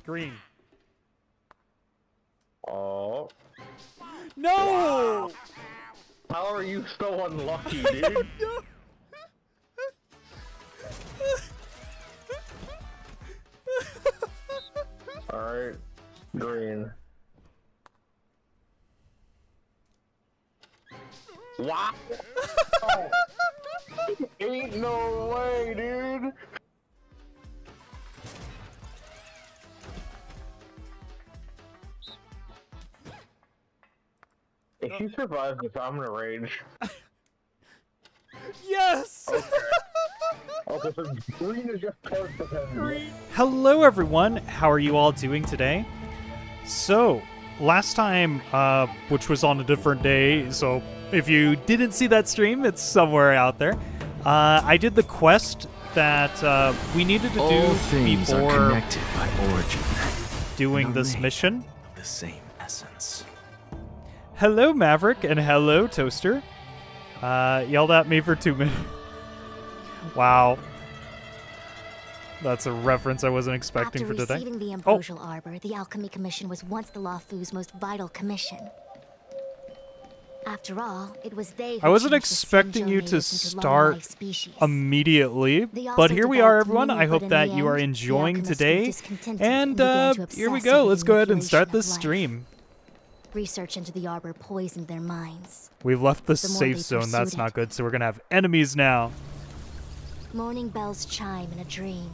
Green. Oh. No! Wow. How are you so unlucky, dude? I don't know. Alright. Green. Wow! Ain't no way, dude! If you survive this, I'm gonna rage. Yes! Okay, so green is just perfect. Green. Hello everyone, how are you all doing today? So, last time, which was on a different day, so if you didn't see that stream, it's somewhere out there. I did the quest that we needed to do before connected by origin. doing this mission. The same essence. Hello Maverick and hello Toaster. Yelled at me for 2 minutes. Wow. That's a reference I wasn't expecting for today. After receiving the Ambrosial Arbor, the Alchemy Commission was once the Lafu's most vital commission. After all, it was they who I wasn't changed the expecting you Sinjo to natives into start long-life species. immediately, They also but here we are developed everyone. many, I hope but in that the you are end, the enjoying alchemists today. grew discontented And began to here we obsess go. over Let's the go ahead and start manipulation this of life. stream. Research into the Arbor poisoned their minds. We've left the The more safe they zone. That's pursued not it. good. So we're going to have enemies now. Morning bells chime in a dream.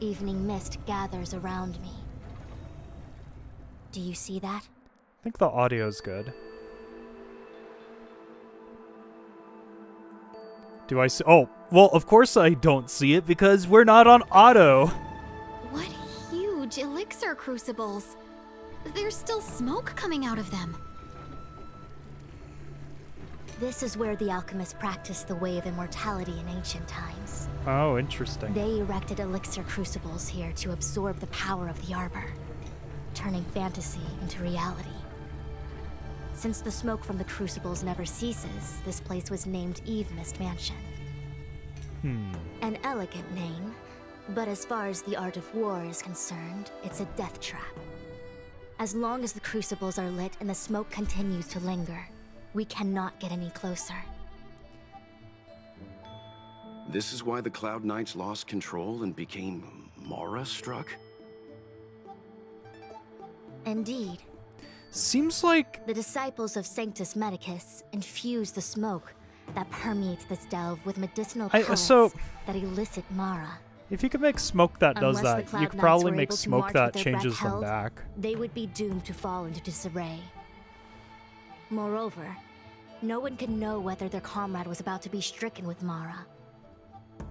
Evening mist gathers around me. Do you see that? I think the audio's good. Do I see? Oh, well, of course I don't see it because we're not on auto. What huge elixir crucibles! There's still smoke coming out of them. This is where the alchemists practiced the way of immortality in ancient times. Oh, interesting. They erected elixir crucibles here to absorb the power of the Arbor, turning fantasy into reality. Since the smoke from the crucibles never ceases, this place was named Eve Mist Mansion. An elegant name, but as far as the art of war is concerned, it's a death trap. As long as the crucibles are lit and the smoke continues to linger, we cannot get any closer. This is why the Cloud Knights lost control and became Mara-struck? Indeed, Seems like the disciples of Sanctus Medicus infuse the smoke that permeates this delve with medicinal pellets that elicit Mara. if you could make smoke that does Unless the that, Cloud you could Knights probably were make able to smoke march that with their breath changes them held, back. They would be doomed to fall into disarray. Moreover, no one could know whether their comrade was about to be stricken with Mara.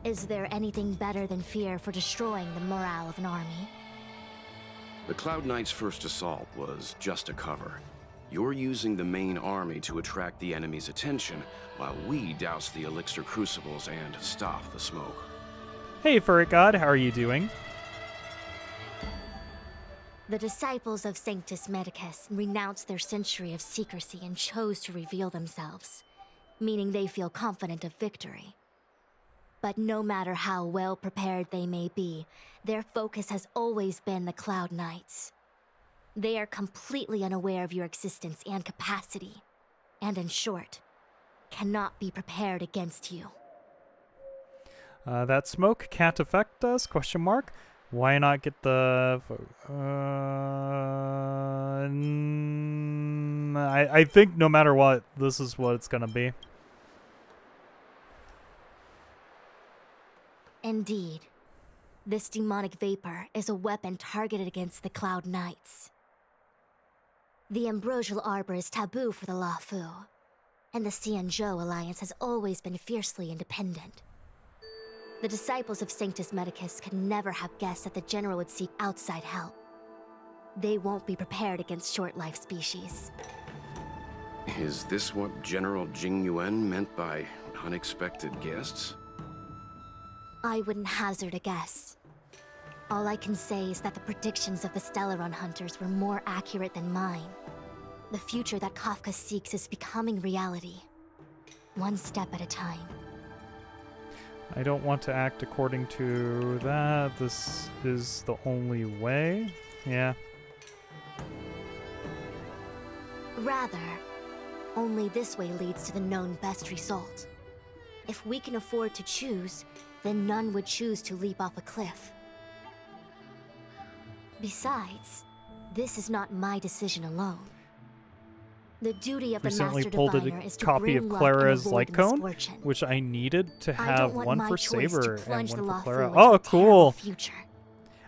Is there anything better than fear for destroying the morale of an army? The Cloud Knights' first assault was just a cover. You're using the main army to attract the enemy's attention, while we douse the elixir crucibles and stop the smoke. Hey, Furry God, how are you doing? The disciples of Sanctus Medicus renounced their century of secrecy and chose to reveal themselves, meaning they feel confident of victory. But no matter how well prepared they may be, their focus has always been the Cloud Knights. They are completely unaware of your existence and capacity, and in short, cannot be prepared against you. That smoke can't affect us? Question mark. Why not get the? I think no matter what, this is what it's gonna be. Indeed, this demonic vapor is a weapon targeted against the Cloud Knights. The Ambrosial Arbor is taboo for the Lafu, and the Xianzhou Alliance has always been fiercely independent. The disciples of Sanctus Medicus could never have guessed that the General would seek outside help. They won't be prepared against short-life species. Is this what General Jing Yuan meant by unexpected guests? I wouldn't hazard a guess. All I can say is that the predictions of the Stellaron hunters were more accurate than mine. The future that Kafka seeks is becoming reality, one step at a time. I don't want to act according to that. This is the only way. Yeah. Rather, only this way leads to the known best result. If we can afford to choose, then none would choose to leap off a cliff. Besides, this is not my decision alone. The duty of the Recently Master pulled Diviner a is to copy bring of luck Clara's and light avoid cone, misfortune. which I needed to I have don't want one my for choice Saber to and plunge one the for law Clara. through into Oh, a terrible cool. future.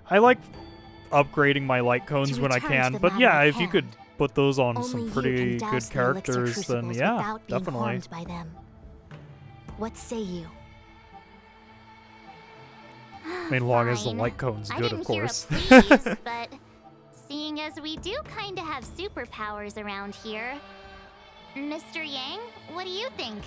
I like upgrading my light cones To when I return to can, the but matter yeah, at if you could hand, put those on only some you pretty can good douse the elixir characters, then crucibles yeah, without being definitely. harmed by them. What say you? I mean, long as the Fine. light cone's I good, didn't of course. hear a please, but seeing as we do kind of have superpowers around here, Mr. Yang, what do you think?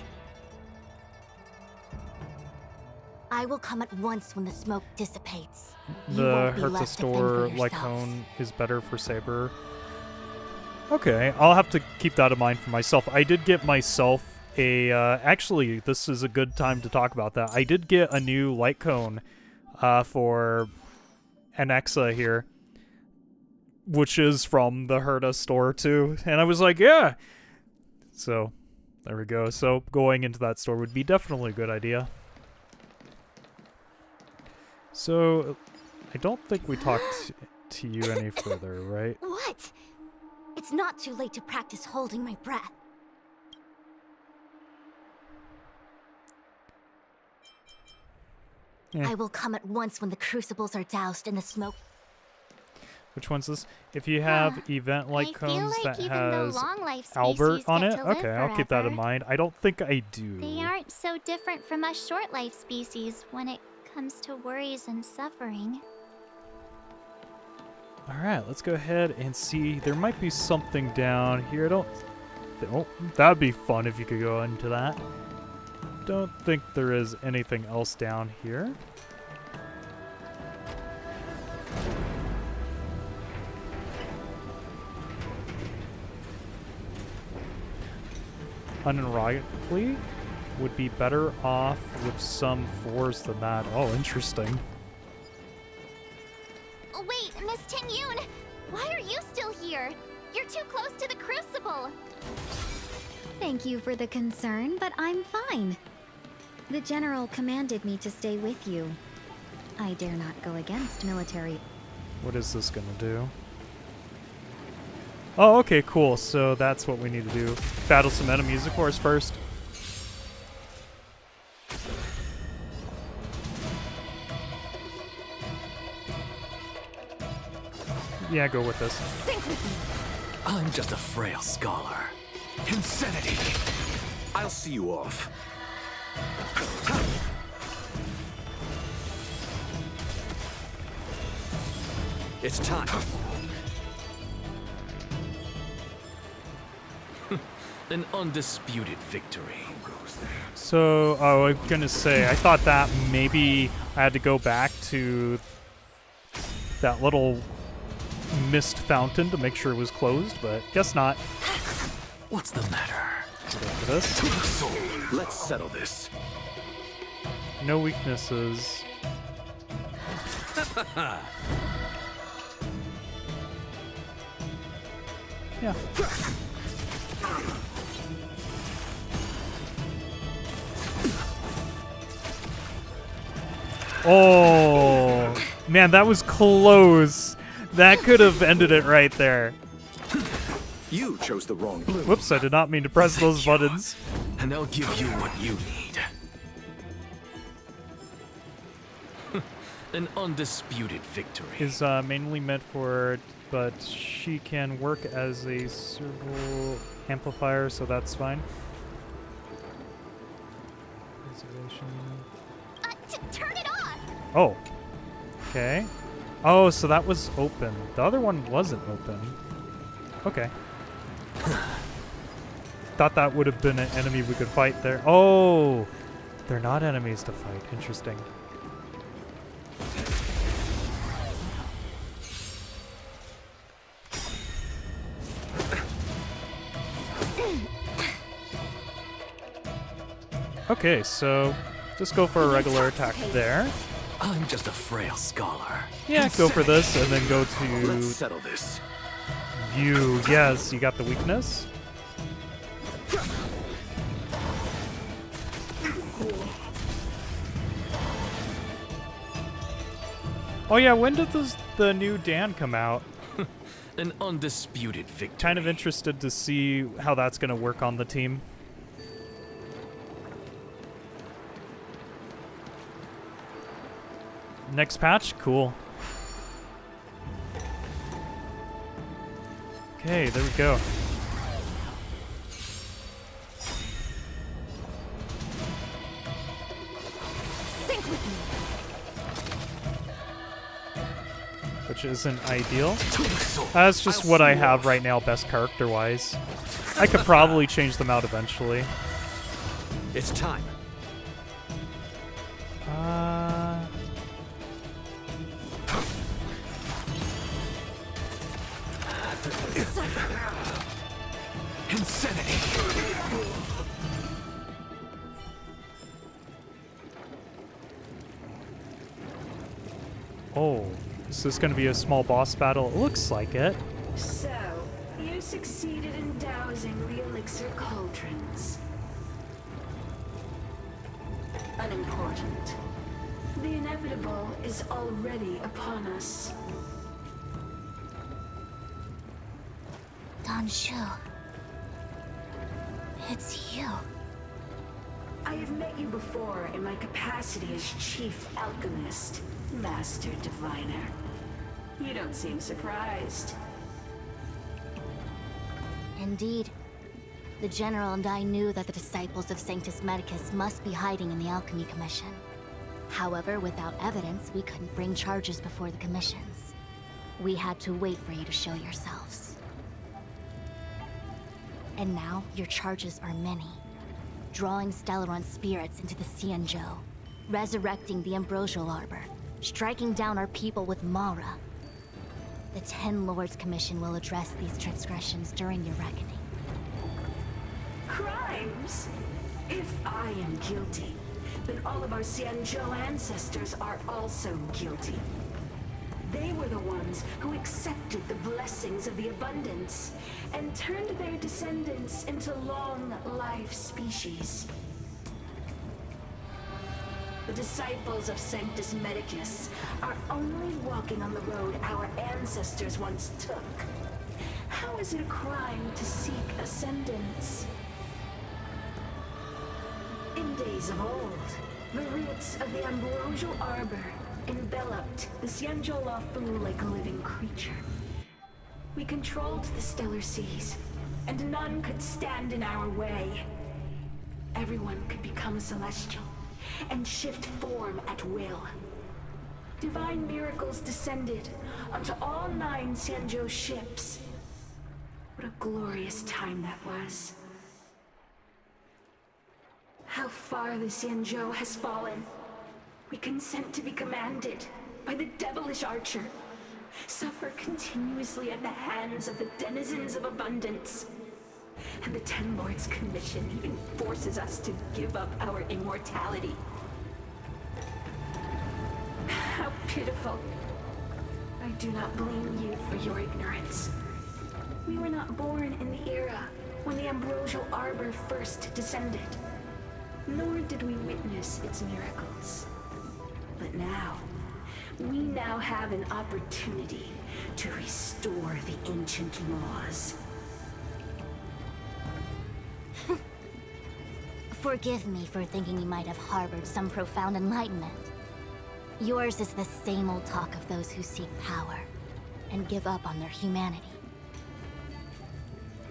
I will come at once when the smoke dissipates. You The won't be Herta left to fend for store light yourselves. cone is better for Saber. Okay, I'll have to keep that in mind for myself. I did get myself a, actually, this is a good time to talk about that. I did get a new light cone, for Anexa here, which is from the Herta store too, and I was like, yeah! So, there we go. So, going into that store would be definitely a good idea. So, I don't think we talked to you any further, right? What? It's not too late to practice holding my breath. Yeah. I will come at once when the crucibles are doused in the smoke. Which one's this? If you have event light I feel cones like that even though has long life species Albert on get it, to live okay, I'll keep that in forever, mind. I don't think I do. they aren't so different from us short life species when it comes to worries and suffering. All right, let's go ahead and see. There might be something down here. Oh, that'd be fun if you could go into that. Don't think there is anything else down here. Unironically, would be better off with some 4s than that. Oh, interesting. Oh, wait, Miss Ting Yun! Why are you still here? You're too close to the crucible! Thank you for the concern, but I'm fine. The General commanded me to stay with you. I dare not go against military. What is this gonna do? Oh, okay, cool. So that's what we need to do. Battle some enemies, of course, first. Yeah, go with this. I'm just a frail scholar. Insanity! I'll see you off. It's time. An undisputed victory. So, oh, I'm gonna say, I thought that maybe I had to go back to that little mist fountain to make sure it was closed, but guess not. What's the matter? Go for this. So, let's settle this. No weaknesses. Yeah. Oh, man, that was close. That could have ended it right there. You chose the wrong blue. Whoops, I did not mean to press those buttons. And I'll give you what you need. An undisputed victory. Is mainly meant for, but she can work as a servo amplifier, so that's fine. Reservation. Turn it off! Oh. Okay. Oh, so that was open. The other one wasn't open. Okay. Thought that would have been an enemy we could fight there. Oh! They're not enemies to fight. Interesting. Okay, so just go for a regular attack there. I'm just a frail scholar. Yeah, go for this, and then go Let's to settle this. view. Yes, you got the weakness. Oh yeah, when did the new Dan come out? An undisputed victory. Kind of interested to see how that's going to work on the team. Next patch? Cool. Okay, there we go. Sync with me. Which isn't ideal. That's just what I have right now, best character-wise. I could probably change them out eventually. It's time. Insanity. Oh, is this going to be a small boss battle? It looks like it. So, you succeeded in dousing the elixir cauldrons. Unimportant. The inevitable is already upon us. Don Shu. It's you. I have met you before in my capacity as Chief Alchemist, Master Diviner. You don't seem surprised. Indeed. The General and I knew that the disciples of Sanctus Medicus must be hiding in the Alchemy Commission. However, without evidence, we couldn't bring charges before the commissions. We had to wait for you to show yourselves. And now, your charges are many. Drawing Stellaron spirits into the Xianzhou, resurrecting the Ambrosial Arbor, striking down our people with Mara. The Ten Lords Commission will address these transgressions during your reckoning. Crimes? If I am guilty, then all of our Xianzhou ancestors are also guilty. They were the ones who accepted the blessings of the abundance and turned their descendants into long-life species. The disciples of Sanctus Medicus are only walking on the road our ancestors once took. How is it a crime to seek ascendance? In days of old, the roots of the Ambrosial Arbor enveloped the Xianzhou Lafu like a living creature. We controlled the stellar seas, and none could stand in our way. Everyone could become celestial and shift form at will. Divine miracles descended onto all 9 Xianzhou ships. What a glorious time that was. How far the Xianzhou has fallen. We consent to be commanded by the devilish archer. Suffer continuously at the hands of the denizens of abundance. And the Ten Lords Commission even forces us to give up our immortality. How pitiful. I do not blame you for your ignorance. We were not born in the era when the Ambrosial Arbor first descended. Nor did we witness its miracles. But now, we now have an opportunity to restore the ancient laws. Forgive me for thinking you might have harbored some profound enlightenment. Yours is the same old talk of those who seek power and give up on their humanity.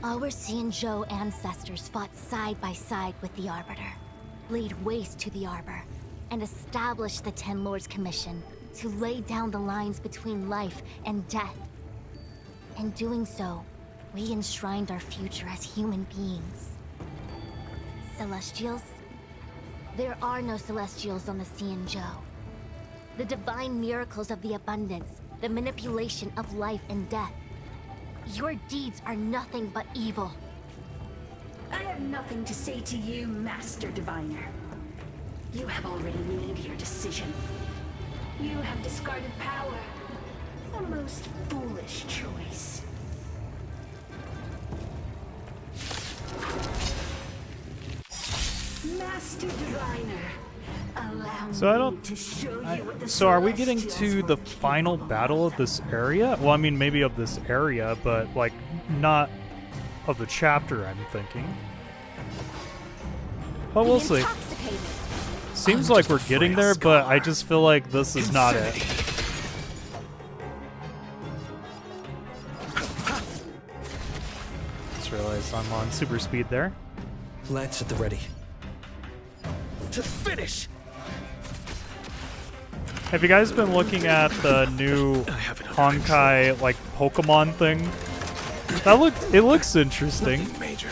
Our Xianzhou ancestors fought side by side with the Arbiter, laid waste to the Arbor, and established the Ten Lords Commission to lay down the lines between life and death. In doing so, we enshrined our future as human beings. Celestials? There are no Celestials on the Xianzhou. The divine miracles of the abundance, the manipulation of life and death. Your deeds are nothing but evil. I have nothing to say to you, Master Diviner. You have already made your decision. You have discarded power. A most foolish choice. Master Diviner, allow So I don't- me to show you what the So are we getting to Celestials the were final capable battle of this area? Well, I mean, maybe of this area, but like not of the chapter, I'm thinking. But we'll see. Seems like we're getting there, but I just feel like this is not it. Just realized I'm on super speed there. Lance at the ready. To finish! Have you guys been looking at the new Honkai like Pokemon thing? It looks interesting. Major.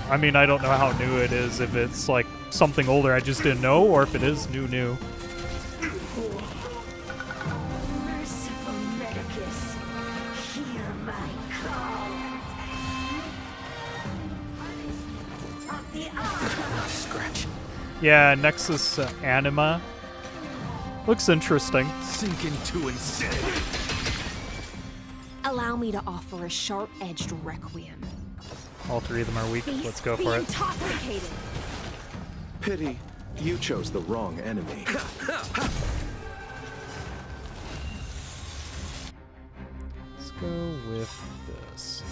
I mean, I don't know how new it is, if it's like something older I just didn't know, or if it is new. Merciful Medicus, hear my call. Of the Ark. Scratch. Yeah, Nexus Anima. Looks interesting. Sink into insanity. Allow me to offer a sharp-edged requiem. All three of them are weak. Let's go for it. Intoxicated. Pity, you chose the wrong enemy. Let's go with this.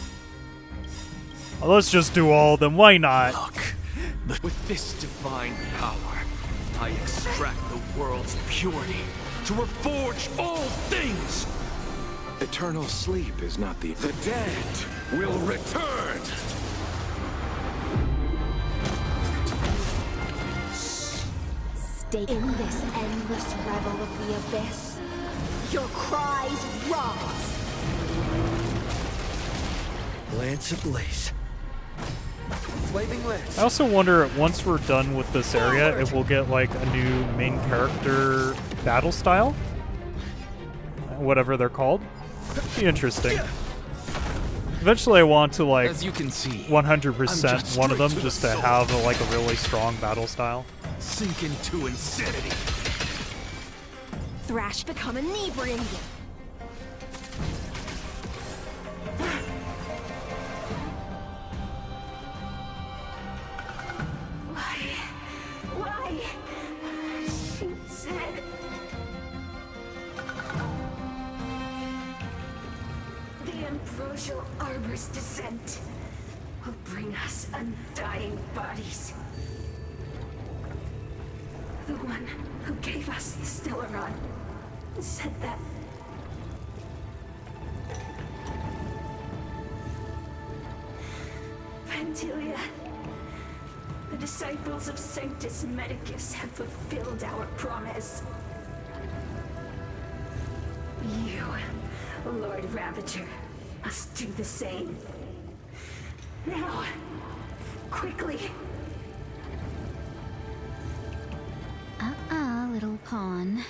Oh, let's just do all of them. Why not? Look, with this divine power, I extract the world's purity to reforge all things. Eternal sleep is not the dead Will return. Stay in this endless revel of the abyss. Your cries rise. Lance ablaze. Flaming lance. I also wonder, once we're done with this area, if we'll get like a new main character battle style? Whatever they're called. Be interesting. Eventually I want to like As you can see, 100% one of them straight to just the to soul. have like a really strong battle style. sink into insanity. Thrash become inebriated. Why? She said... The ambrosial arbor's descent will bring us undying bodies. The one who gave us the Stellaron said that... Vantilia, the disciples of Sanctus Medicus have fulfilled our promise. You, Lord Ravager, must do the same. Now, quickly. Little pawn.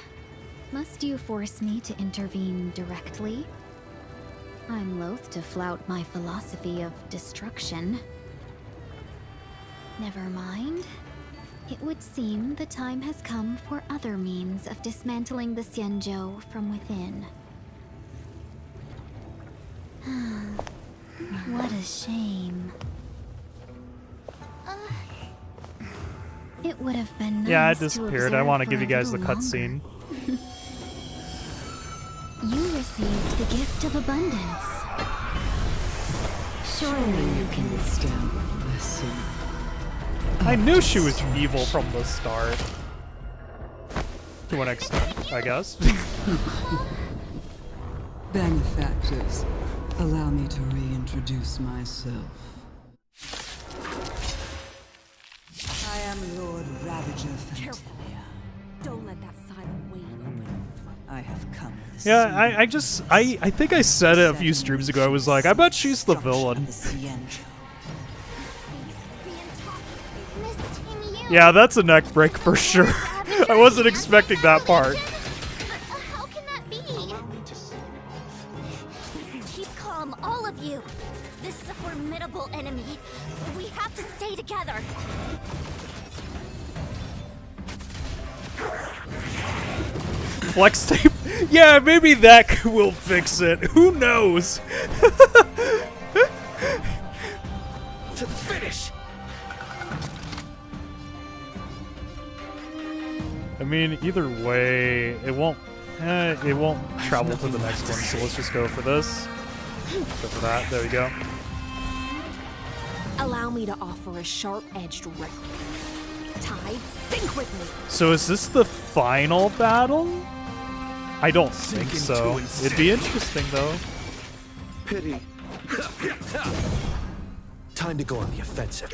Must you force me to intervene directly? I'm loath to flout my philosophy of destruction. Never mind. It would seem the time has come for other means of dismantling the Xianzhou from within. What a shame. It would have been nice Yeah, it to disappeared. I observe want to for give you a guys the little cutscene. longer. You received the gift of abundance. Surely you can withstand this. I knew she was evil from the start. To an extent, I guess. Benefactors, allow me to reintroduce myself. I am Lord Ravager Fantilia. Don't let that silent wave open. I have come with Yeah, I think I said it a few streams ago. I was like, I bet she's the villain. Yeah, that's a neck break for sure. I wasn't expecting that part. How can that be? Keep calm, all of you. This is a formidable enemy. We have to stay together. flex tape? Yeah, maybe that will fix it. Who knows? To the finish. I mean, either way, it won't travel to the next one. So let's just go for this. Go for that. There we go. Allow me to offer a sharp-edged ray. Tide, sync with me. So is this the final battle? I don't think so. It'd be interesting though. Pity. Time to go on the offensive.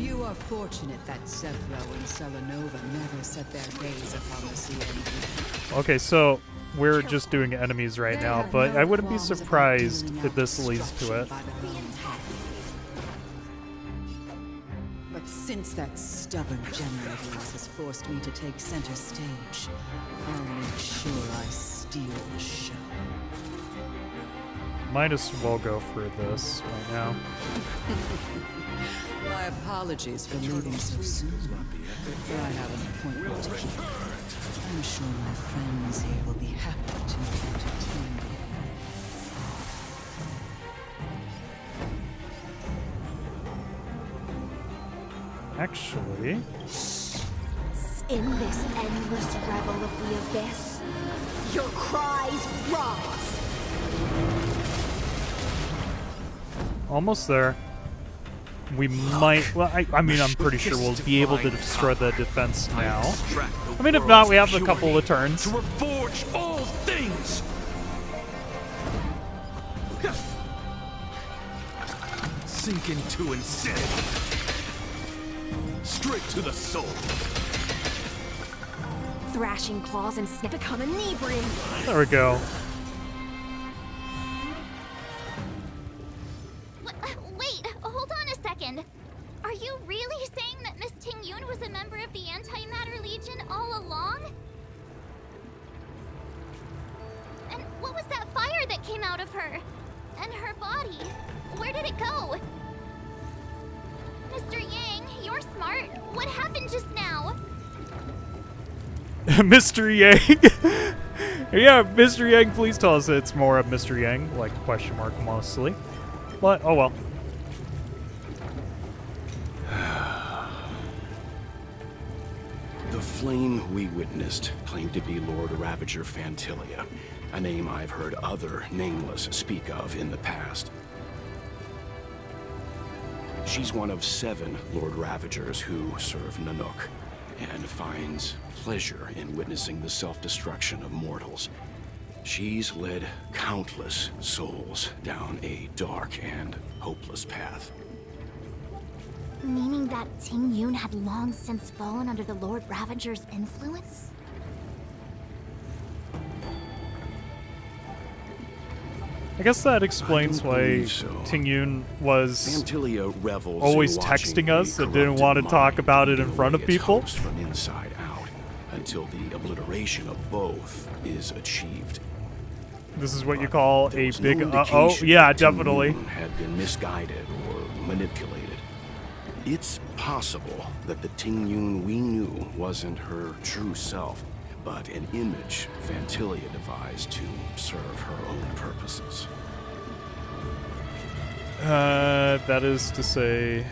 You are fortunate that Sevro and Selenova never set their gaze upon the CNV. Okay, so we're just doing enemies right now, but I wouldn't be surprised if this leads to it. But since that stubborn general of yours has forced me to take center stage, I'll make sure I steal the show. Might as well go for this right now. My apologies for leaving so soon, but I have an appointment to keep. I'm sure my friends here will be happy to entertain you. Actually, In this endless revel of the abyss, your cries rise. almost there. We might. Well, I mean, I'm pretty sure we'll be able to destroy the defense now. I mean, if not, we have a couple of turns. To reforge all things. Sink into insanity. Straight to the soul. Thrashing claws and snip become inebriated. There we go. Wait, hold on a second. Are you really saying that Miss Ting-Yun was a member of the Antimatter Legion all along? And what was that fire that came out of her? And her body? Where did it go? Mr. Yang, you're smart. What happened just now? Mr. Yang. Yeah, Mr. Yang, please tell us it's more of Mr. Yang, like question mark mostly. But oh well. The flame we witnessed claimed to be Lord Ravager Fantilia, a name I've heard other Nameless speak of in the past. She's one of 7 Lord Ravagers who serve Nanook, and finds pleasure in witnessing the self-destruction of mortals. She's led countless souls down a dark and hopeless path. Meaning that Ting-Yun had long since fallen under the Lord Ravager's influence? I guess that explains I don't why believe so. Ting-Yun was Fantilia revels always in watching texting us a and didn't corrupted want to talk mind about it in eat front of away its people. host from inside out, until the obliteration of both is achieved. This is what you call There a was big no uh-oh. indication Yeah, that definitely. Ting-Yun had been misguided or manipulated. It's possible that the Ting-Yun we knew wasn't her true self, but an image Fantilia devised to serve her own purposes. That is to say,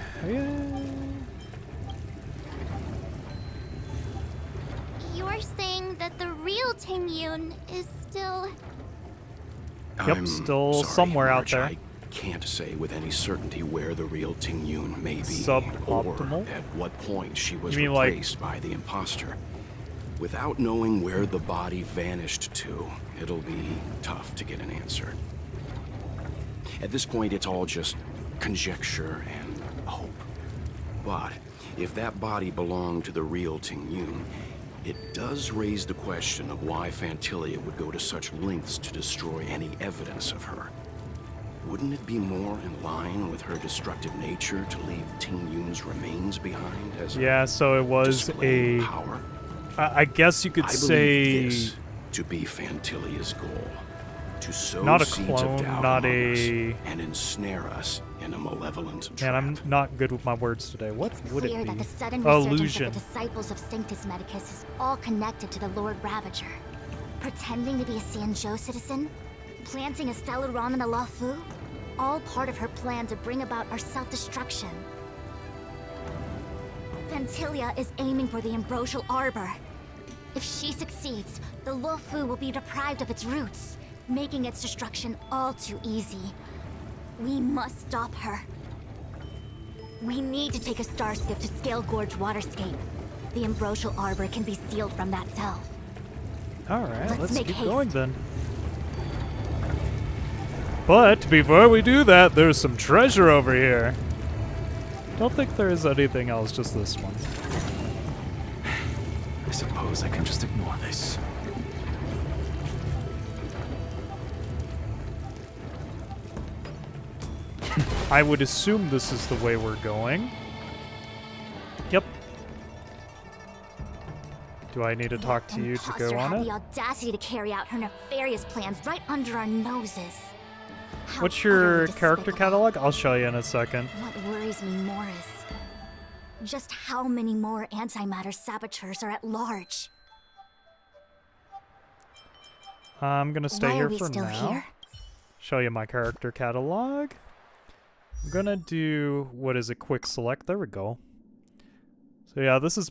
You're saying that the real Ting-Yun is still... Yep, I'm still sorry, somewhere out Marge, there. I can't say with any certainty where the real Ting-Yun may be, Suboptimal? or at what point she was You mean like- replaced by the imposter. Without knowing where the body vanished to, it'll be tough to get an answer. At this point, it's all just conjecture and hope. But if that body belonged to the real Ting-Yun, it does raise the question of why Fantilia would go to such lengths to destroy any evidence of her. Wouldn't it be more in line with her destructive nature to leave Ting-Yun's remains behind as yeah, so it was display a... of power? I guess you could I say... believe this to be Fantilia's goal. to sow Not a seeds clone, of doubt not among a... us and ensnare us in a malevolent Man, trap. I'm not good with my words today. What would Clear it that be? the sudden resurgence Illusion. of the disciples of Sanctus Medicus is all connected to the Lord Ravager. Pretending to be a Xianzhou citizen? Planting a stellar Ram in the Luofu? All part of her plan to bring about our self-destruction. Ventilia is aiming for the Ambrosial Arbor. If she succeeds, the Luofu will be deprived of its roots, making its destruction all too easy. We must stop her. We need to take a star skiff to Scale Gorge Waterscape. The Ambrosial Arbor can be sealed from that delve. Alright, let's make keep haste. going then. But before we do that, there's some treasure over here. Don't think there's anything else, just this one. I suppose I can just ignore this. I would assume this is the way we're going. Yep. Do I need to talk to you to go Imposter on had it? the audacity to carry out her nefarious plans right under our noses. How What's your utterly character despicable. catalog? I'll show you in a second. What worries me more is just how many more antimatter saboteurs are at large. I'm gonna stay Why here are we for still now. here? Show you my character catalog. I'm gonna do, what is it, quick select? There we go. So yeah, this is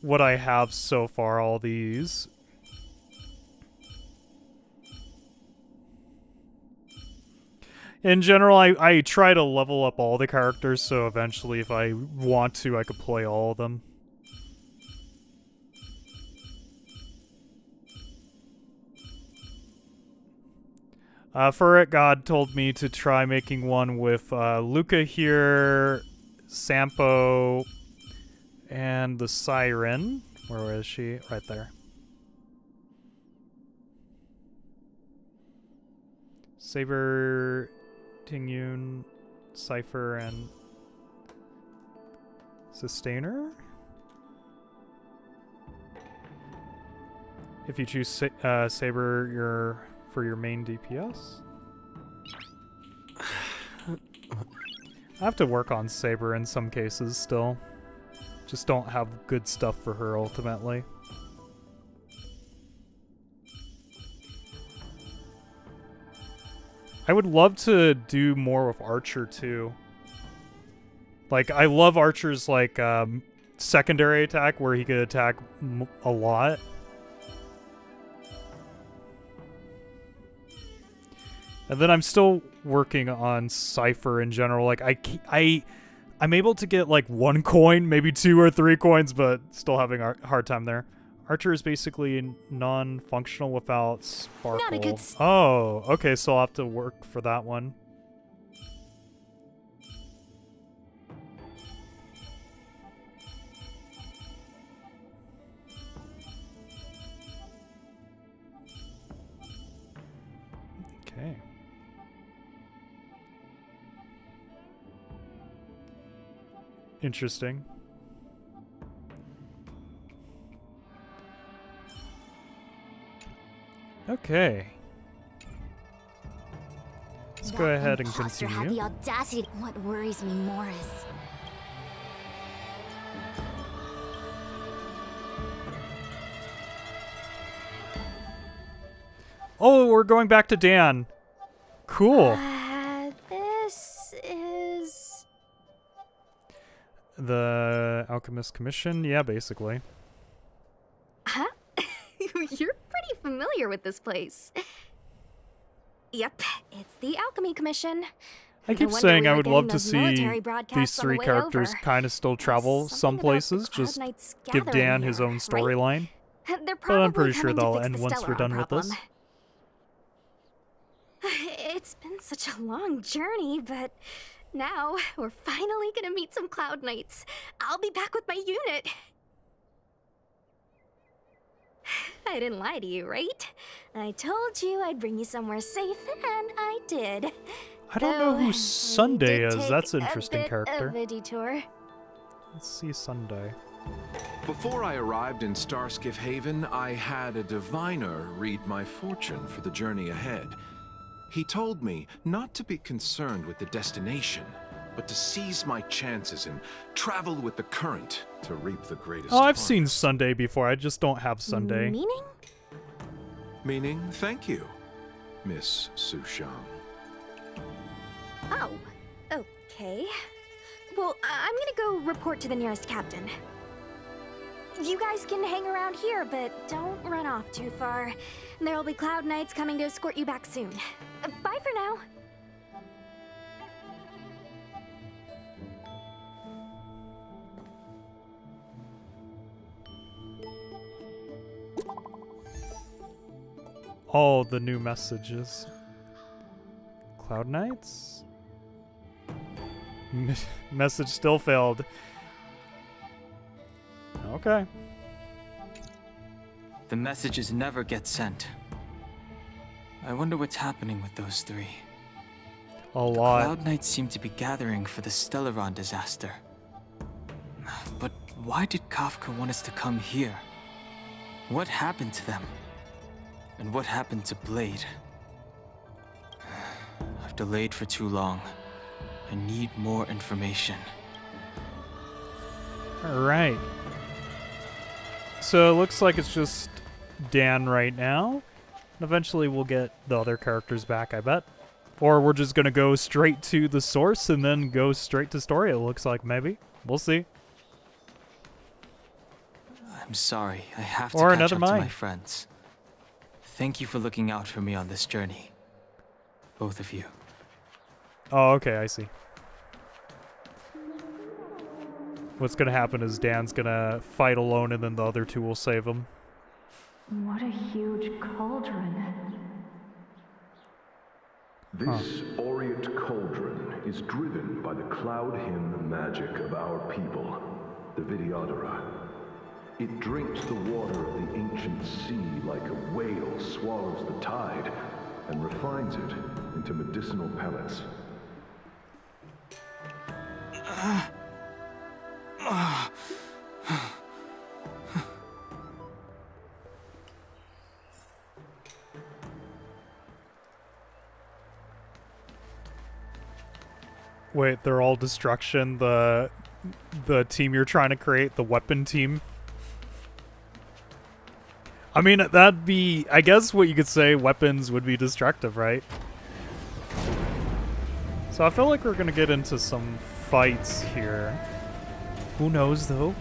what I have so far, all these. In general, I try to level up all the characters, so eventually if I want to, I could play all of them. Furret God told me to try making one with Luca here, Sampo, and the Siren. Where is she? Right there. Saber, Tingyun, Cypher, and Sustainer? If you choose Saber for your main DPS? I have to work on Saber in some cases still. Just don't have good stuff for her ultimately. I would love to do more with Archer too. Like, I love Archer's like secondary attack where he could attack a lot. And then I'm still working on Cypher in general. Like, I'm able to get like 1 coin, maybe 2 or 3 coins, but still having a hard time there. Archer is basically non-functional without Sparkle. Not a good Oh, okay, so I'll have to work for that one. Okay. Interesting. Okay. Let's go ahead and Imposter had continue. the audacity. What worries me more is Oh, we're going back to Dan. Cool. This is... The Alchemist Commission? Yeah, basically. Huh? You're pretty familiar with this place. Yep, it's the Alchemy Commission. I keep No wonder saying we I were would getting love to those see military broadcasts these on the 3 way characters over. kind of still travel some Something about the places, Cloud just Knights give gathering Dan his here, own right? storyline. They're But I'm probably pretty sure coming to they'll fix end the once we're Stellar done with problem. this. It's been such a long journey, but now we're finally gonna meet some Cloud Knights. I'll be back with my unit. I didn't lie to you, right? I told you I'd bring you somewhere safe, and I did. I don't know who Though, Sunday we did is. take That's an a interesting bit character. of a detour. Let's see Sunday. Before I arrived in Starskiff Haven, I had a diviner read my fortune for the journey ahead. He told me not to be concerned with the destination, but to seize my chances and travel with the current to reap the greatest Oh, I've harvest. seen Sunday before. I just don't have Sunday. Meaning? Meaning, thank you, Miss Sushang. Oh, okay. Well, I'm gonna go report to the nearest captain. You guys can hang around here, but don't run off too far. There'll be Cloud Knights coming to escort you back soon. Bye for now. All the new messages. Cloud Knights? Message still failed. Okay. The messages never get sent. I wonder what's happening with those three. A lot. Cloud Knights seem to be gathering for the Stellaron disaster. But why did Kafka want us to come here? What happened to them? And what happened to Blade? I've delayed for too long. I need more information. Alright. So it looks like it's just Dan right now. Eventually we'll get the other characters back, I bet. Or we're just gonna go straight to the source and then go straight to story, it looks like, maybe. We'll see. I'm sorry, I have to Or catch another up to my mine. friends. Thank you for looking out for me on this journey. Both of you. Oh, okay, I see. What's gonna happen is Dan's gonna fight alone and then the other two will save him. What a huge cauldron. This aureate cauldron is driven by the cloud hymn magic of our people, the Vidyadhara. It drinks the water of the ancient sea like a whale swallows the tide and refines it into medicinal pellets. Wait, they're all destruction, the team you're trying to create, the weapon team? I mean, that'd be, I guess what you could say, weapons would be destructive, right? So I feel like we're gonna get into some fights here. Who knows, though?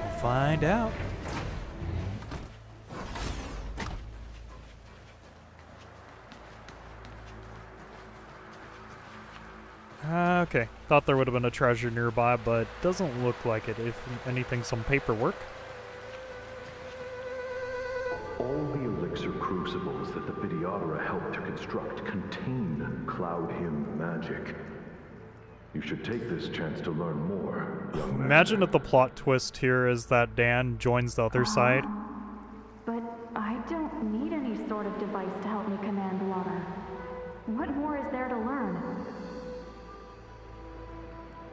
We'll find out. Okay, thought there would have been a treasure nearby, but doesn't look like it. If anything, some paperwork. All the elixir crucibles that the Vidyadhara helped to construct contain cloud hymn magic. You should take this chance to learn more, young man. Imagine if the plot twist here is that Dan joins the other side. But I don't need any sort of device to help me command water. What more is there to learn?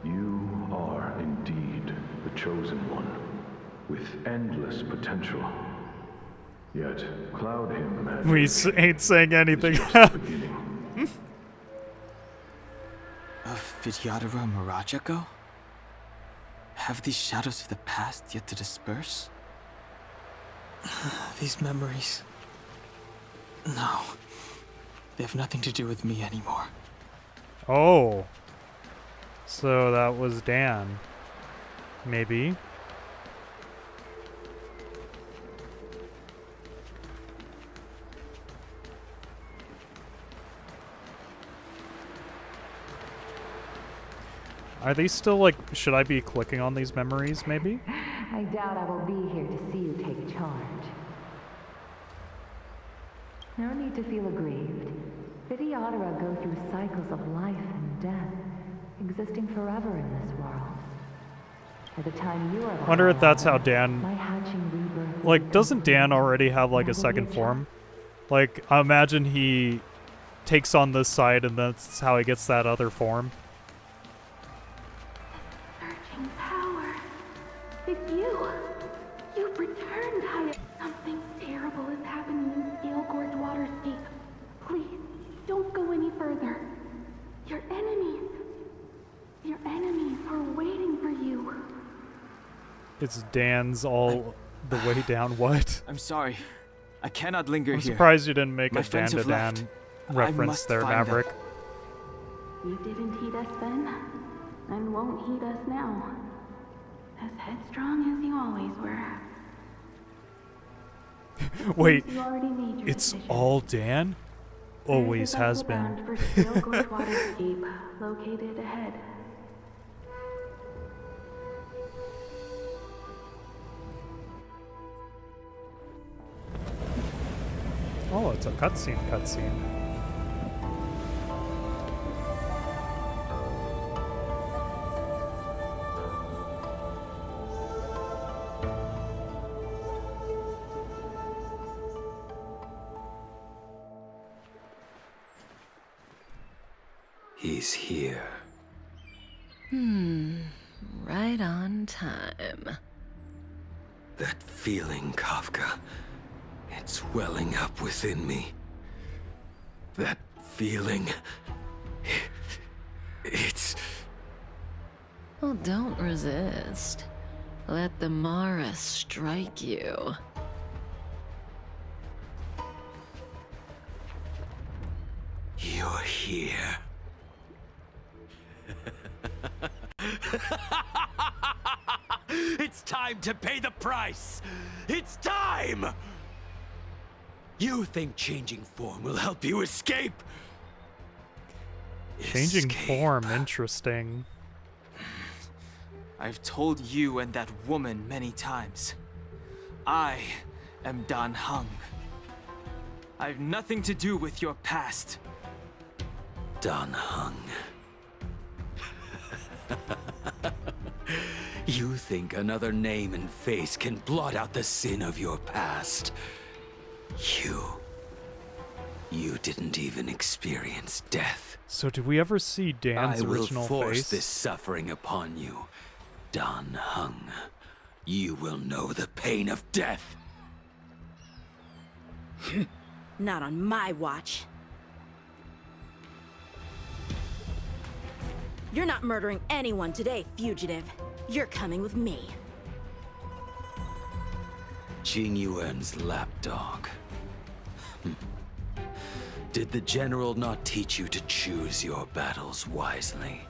You are indeed the chosen one, with endless potential. Yet, cloud hymn magic We ain't saying anything. is just the beginning. Of Vidyadhara Mirajako? Have these shadows of the past yet to disperse? These memories... No. They have nothing to do with me anymore. Oh. So that was Dan. Maybe. Are these still like, should I be clicking on these memories maybe? I doubt I will be here to see you take charge. No need to feel aggrieved. Vidyadhara go through cycles of life and death, existing forever in this world. By the time you are Wonder if that's how Dan, my hatching rebirth like, doesn't Dan already have like a second form? Like, I imagine he takes on this side and that's how he gets that other form. searching It's Dan's all the way down. What? I'm sorry. I cannot linger I'm here. surprised you didn't make My a Dan friends to have Dan left. I reference must there, find them. Maverick. You didn't heed us then, and won't heed us now. As headstrong as you always were. Wait, You already made your it's decision. all Dan? Always There's a has cycle bound been. for Steel Gorge Waterscape located ahead. Oh, it's a cutscene. He's here. Right on time. That feeling, Kafka. It's welling up within me. That feeling. It's... Well, don't resist. Let the Mara strike you. You're here. It's time to pay the price! It's time! You think changing form will help you escape? Changing form, interesting. I've told you and that woman many times. I am Dan Heng. I've nothing to do with your past. Dan Heng. You think another name and face can blot out the sin of your past? You didn't even experience death. So did we ever see Dan's I will original force face? this suffering upon you, Dan Heng. You will know the pain of death. Not on my watch. You're not murdering anyone today, fugitive. You're coming with me. Jing Yuan's lapdog. Did the general not teach you to choose your battles wisely?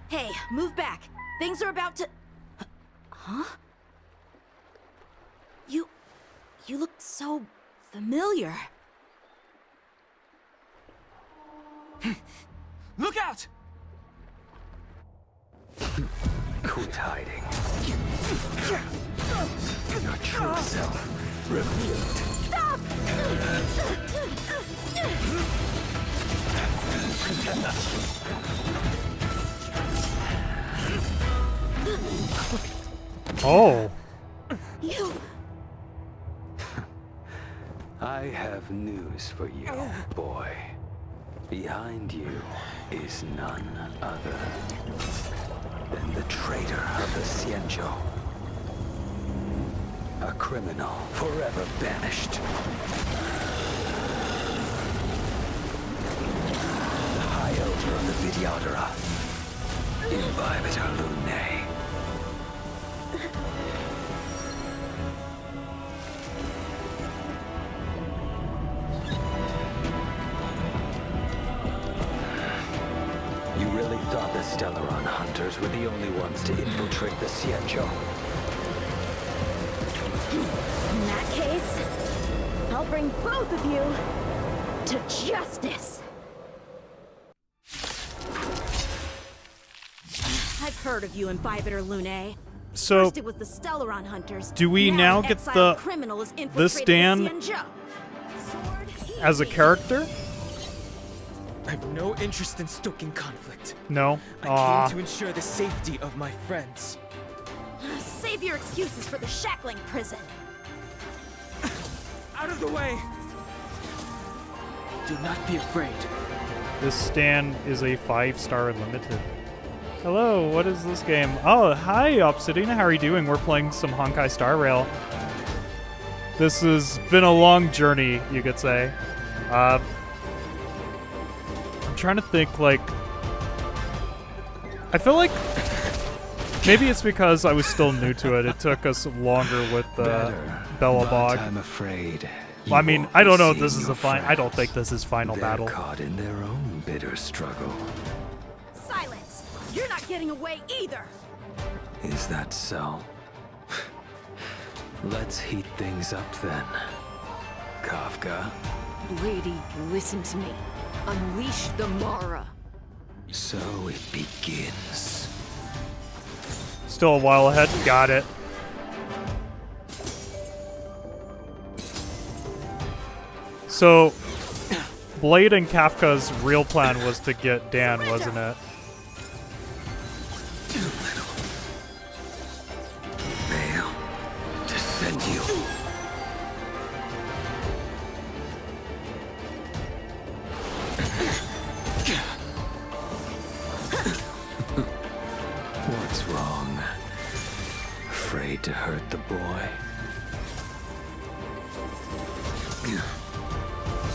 Hey, move back. Things are about to... Huh? You look so familiar. Look out! Quit hiding. Your true self revealed. Stop! Oh. You... I have news for you, boy. Behind you is none other than the traitor of the Xianzhou. A criminal forever banished. The High Elder of the Vidyadhara. Imbibitor Lunae. You really thought the Stellaron hunters were the only ones to infiltrate the Xianzhou? In that case, I'll bring both of you to justice. I've heard of you, Imbibitor Lunae. So, First it was the Stellaron hunters. do we now an get exiled the criminal has this infiltrated Dan the Xianzhou. as a character? I have no interest in stoking conflict. No. I came to ensure the safety of my friends. Save your excuses for the shackling prison. Out of the way! Do not be afraid. This stand is a 5-star limited. Hello, what is this game? Oh, hi, Obsidian. How are you doing? We're playing some Honkai Star Rail. This has been a long journey, you could say. I'm trying to think, like... I feel like Maybe it's because I was still new to it. It took us longer with Bellabog. I'm afraid. Well, I mean, I don't know if this is the final. I don't think this is final They're battle. caught in their own bitter struggle. Silence! You're not getting away either! Is that so? Let's heat things up then. Kafka. Lady, listen to me. Unleash the Mara. So it begins. Still a while ahead. Got it. So, Blade and Kafka's real plan was to get Dan, wasn't it? Fail to send you. What's wrong? Afraid to hurt the boy?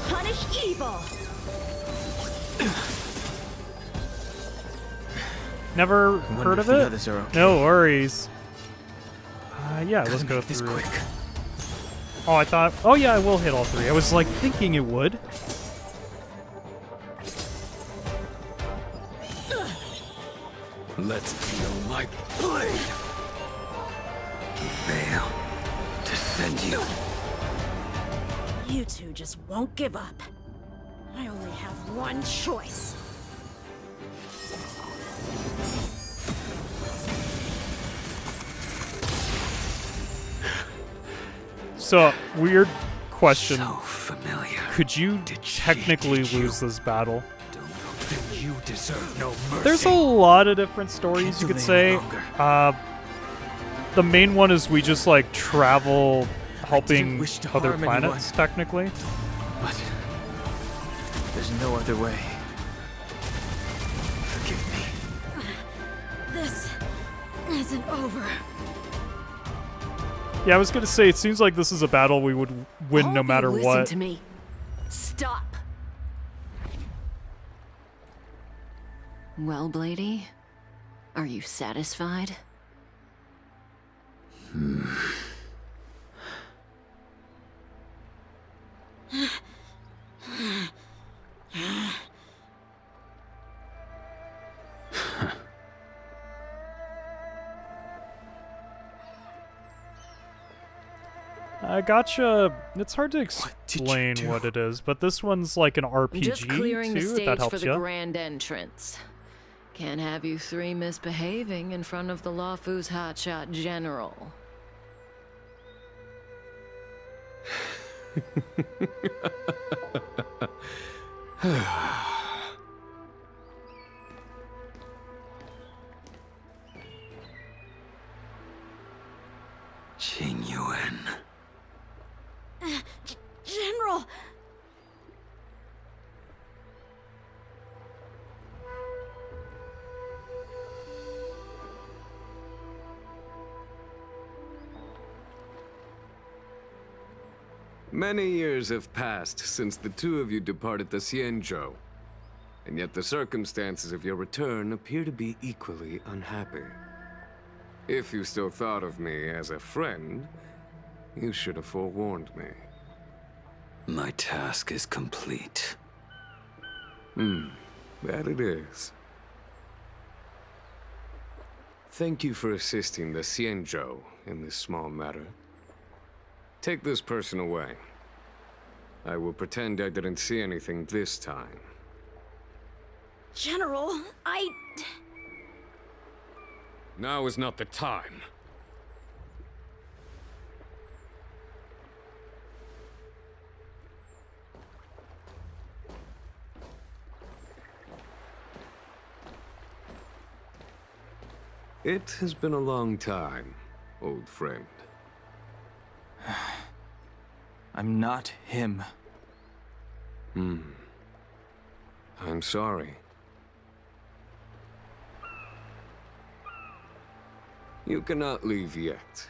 Punish evil! Never I wonder heard if of the it? others are okay. No worries. Yeah, let's go make this through. quick. Oh, I thought. Oh yeah, I will hit all three. I was like thinking it would. Let's feel my blade. Fail to send you. You two just won't give up. I only have one choice. So, weird question. So familiar. Could you technically lose this battle? Then you deserve no mercy. There's a lot of different stories you could say. The main one is we just like travel helping wish to other harm planets, technically. But there's no other way. Forgive me. This isn't over. Yeah, I was gonna say, it seems like this is a battle we would win no matter Listen what. to me. Stop. Well, Blady, are you satisfied? I gotcha. It's hard to explain what it is, but this one's like an RPG Just clearing too, the if stage that for helps the you. grand entrance. Can't have you three misbehaving in front of the Lawfu's hotshot general. Qing Yuan. General! Many years have passed since the two of you departed the Xianzhou, and yet the circumstances of your return appear to be equally unhappy. If you still thought of me as a friend, you should have forewarned me. My task is complete. That it is. Thank you for assisting the Xianzhou in this small matter. Take this person away. I will pretend I didn't see anything this time. General, Now is not the time. It has been a long time, old friend. I'm not him. I'm sorry. You cannot leave yet.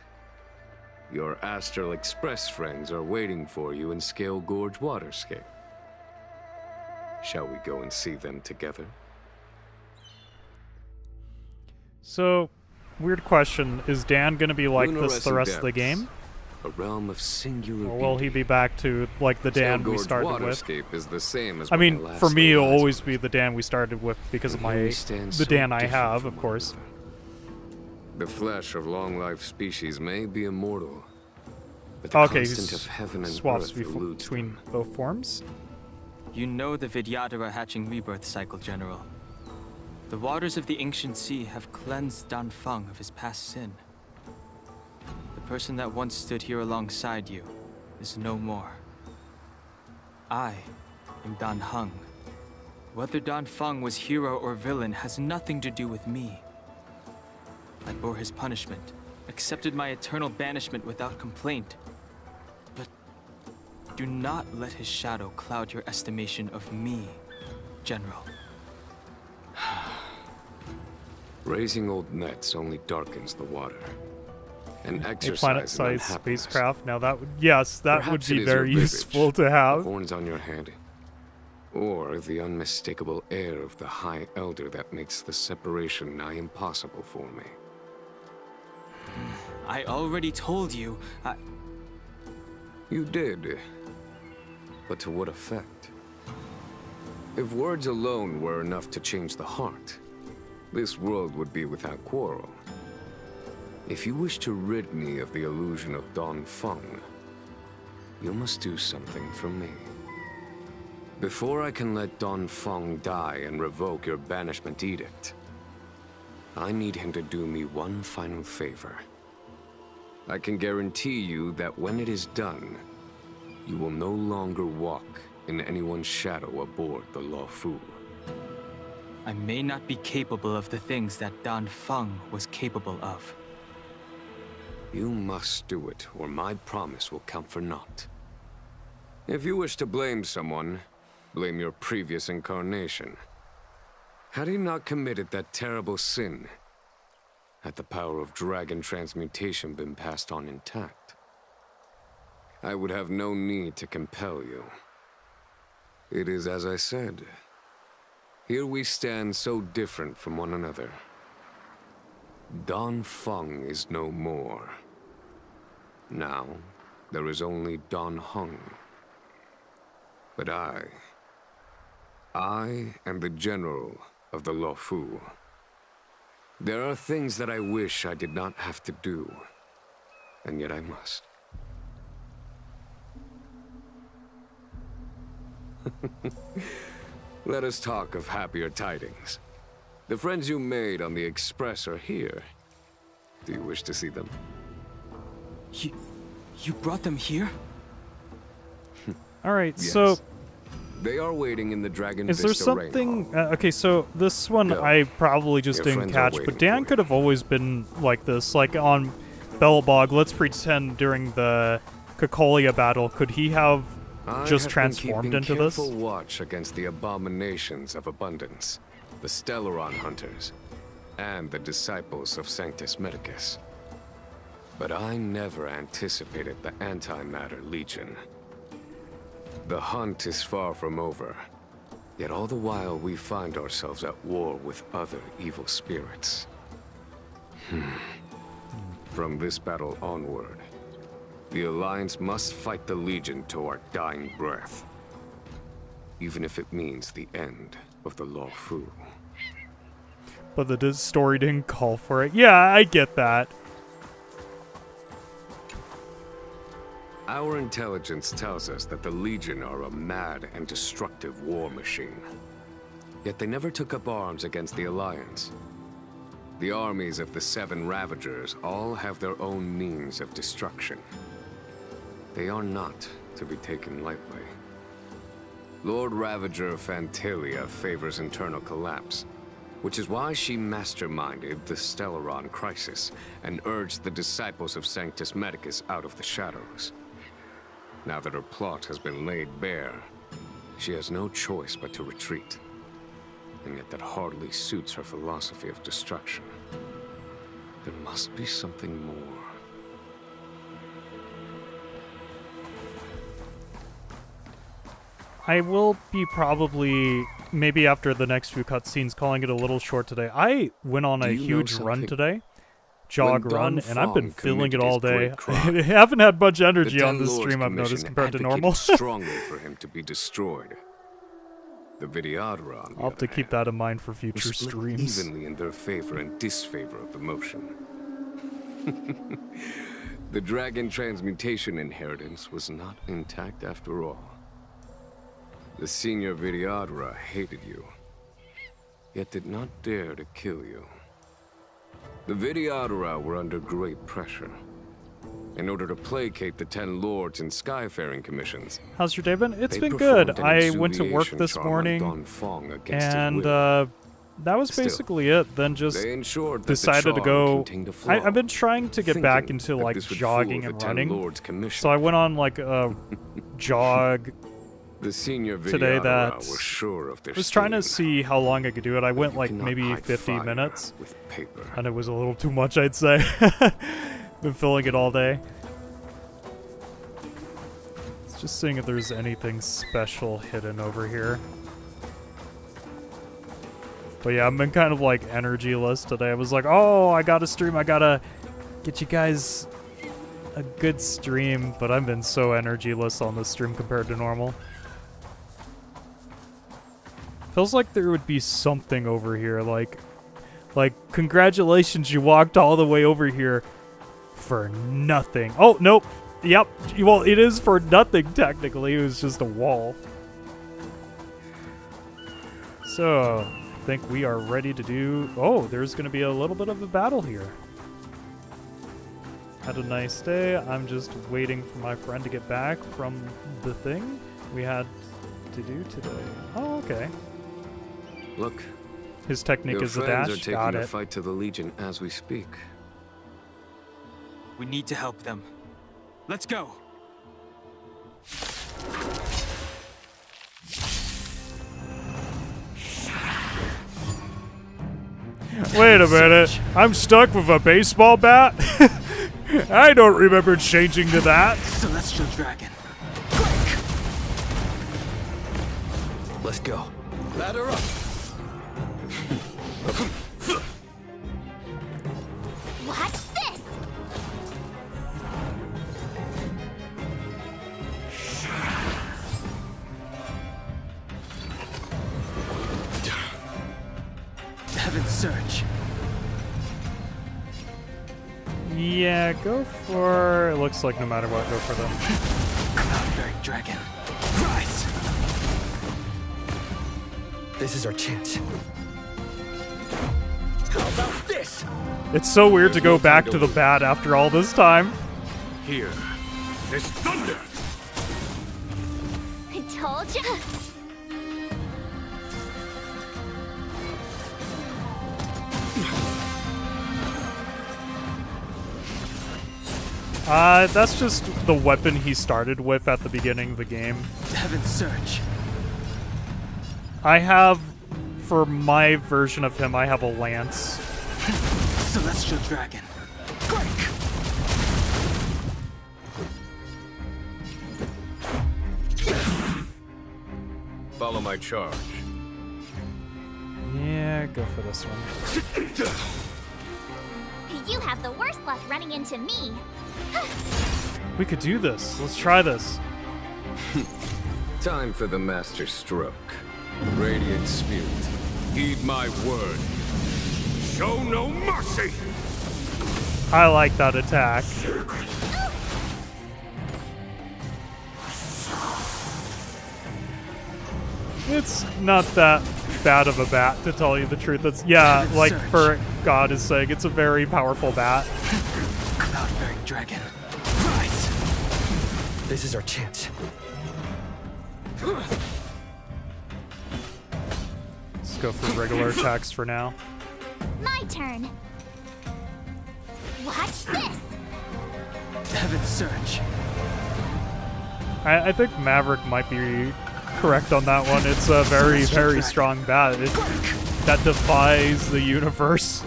Your Astral Express friends are waiting for you in Scale Gorge Waterscape. Shall we go and see them together? So, weird question. Is Dan going to be like this the Lunar rest of the depths, game? A realm of singular Or will he be back to, like, the Dan we Stelgord's started with? waterscape is the same as I when mean, I last for me, laid it'll eyes always on be the Dan we started with because of And here my we stand the so Dan I different have, from of one course. The flesh of long-life species may be immortal, but the Okay, constant of heaven and swaps earth eludes between both forms. You know the Vidyadhara hatching rebirth cycle, General. The waters of the ancient sea have cleansed Dan Feng of his past sin. The person that once stood here alongside you is no more. I am Dan Heng. Whether Dan Feng was hero or villain has nothing to do with me. I bore his punishment, accepted my eternal banishment without complaint. But do not let his shadow cloud your estimation of me, General. Raising old nets only darkens the water. An A exercise in planet-sized unhappiness. spacecraft. Now that would, yes, that Perhaps would it be is your very visage, useful to the have. horns on your head, or the unmistakable air of the High Elder that makes the separation nigh impossible for me. I already told you, You did, but to what effect? If words alone were enough to change the heart, this world would be without quarrel. If you wish to rid me of the illusion of Dan Feng, you must do something for me. Before I can let Dan Feng die and revoke your banishment edict, I need him to do me one final favor. I can guarantee you that when it is done, you will no longer walk in anyone's shadow aboard the Luofu. I may not be capable of the things that Dan Feng was capable of. You must do it, or my promise will count for naught. If you wish to blame someone, blame your previous incarnation. Had he not committed that terrible sin, had the power of dragon transmutation been passed on intact, I would have no need to compel you. It is as I said. Here we stand so different from one another. Dan Feng is no more. Now, there is only Dan Heng. But I am the general of the Luofu. There are things that I wish I did not have to do, and yet I must. Let us talk of happier tidings. The friends you made on the Express are here. Do you wish to see them? You brought them here? All right, Yes. so They are waiting in the Dragon is there Vista Rain something? Okay, so this one Go. I probably just Your didn't friends are catch, but waiting Dan could have always been like this. Like on Belbog, let's pretend during the Kokolia battle, could he have just I have transformed been into keeping this? careful watch against the abominations of abundance, the Stellaron hunters, and the disciples of Sanctus Medicus. But I never anticipated the Antimatter Legion. The hunt is far from over, yet all the while we find ourselves at war with other evil spirits. From this battle onward, the Alliance must fight the Legion to our dying breath, even if it means the end of the Luofu. But the story didn't call for it. Yeah, I get that. Our intelligence tells us that the Legion are a mad and destructive war machine. Yet they never took up arms against the Alliance. The armies of the Seven Ravagers all have their own means of destruction. They are not to be taken lightly. Lord Ravager Fantalia favors internal collapse, which is why she masterminded the Stellaron crisis and urged the disciples of Sanctus Medicus out of the shadows. Now that her plot has been laid bare, she has no choice but to retreat. And yet that hardly suits her philosophy of destruction. There must be something more. I will be probably, maybe after the next few cutscenes, calling it a little short today. I went on a Do you know huge run something? today. jog When run, Don and I've been Fong feeling it committed all his day. great crime, I haven't had much the energy on Ten this Lords stream, I've noticed, Commission compared to advocated normal. strongly for him to be destroyed. The Vidyadhara, on the I'll have to other keep that in mind for hand, future were split streams. evenly in their favor and disfavor of the motion. The dragon transmutation inheritance was not intact after all. The senior Vidyadhara hated you, yet did not dare to kill you. The Vidyadhara were under great pressure. In order to placate the 10 lords and skyfaring commissions. How's your day been? It's They been good. performed an I went to work exuviation this charm on morning, Don Fong against his and will. that was Still, basically it. Then just they ensured that the decided to charm go. contained a flaw, I've been trying to get back thinking into that like this would jogging fool and the 10 running. Lords Commission. So I went on like a jog The senior today Vidyadhara that were sure of their was trying to scheme. see how long I could do it. I went You like cannot maybe hide 50 fire minutes, with paper. and it was a little too much, I'd say. Been filling it all day. Just seeing if there's anything special hidden over here. But yeah, I've been kind of like energy-less today. I was like, oh, I gotta stream. I gotta get you guys a good stream. But I've been so energy-less on this stream compared to normal. Feels like there would be something over here. Like, congratulations, you walked all the way over here for nothing. Oh, nope. Yep. Well, it is for nothing, technically. It was just a wall. So, I think we are ready to do... Oh, there's going to be a little bit of a battle here. Had a nice day. I'm just waiting for my friend to get back from the thing we had to do today. Oh, okay. Look, his technique your is a friends dash. are taking Got the it. fight to the Legion as we speak. We need to help them. Let's go! Wait a minute. I'm stuck with a baseball bat? I don't remember changing to that. Celestial Dragon. Let's go. Ladder up! Watch this! Heaven's Surge. Yeah, go for... It looks like no matter what, go for them. Cloud-bearing Dragon. Rise! This is our chance. How about this? It's so weird to go back to the bat after all this time. Here, there's thunder! I told ya! That's just the weapon he started with at the beginning of the game. Heaven's Surge. I have, for my version of him, I have a lance. Celestial Dragon. Follow my charge. Yeah, go for this one. You have the worst luck running into me. We could do this. Let's try this. Time for the master stroke. Radiant Spirit, heed my word. Show no mercy! I like that attack. It's not that bad of a bat, to tell you the truth. It's, yeah, like for God is saying, it's a very powerful bat. Cloud-bearing Dragon. Rise! This is our chance. Let's go for regular attacks for now. My turn. Watch this. Heaven's Surge. I think Maverick might be correct on that one. It's a very, very strong bat. That defies the universe.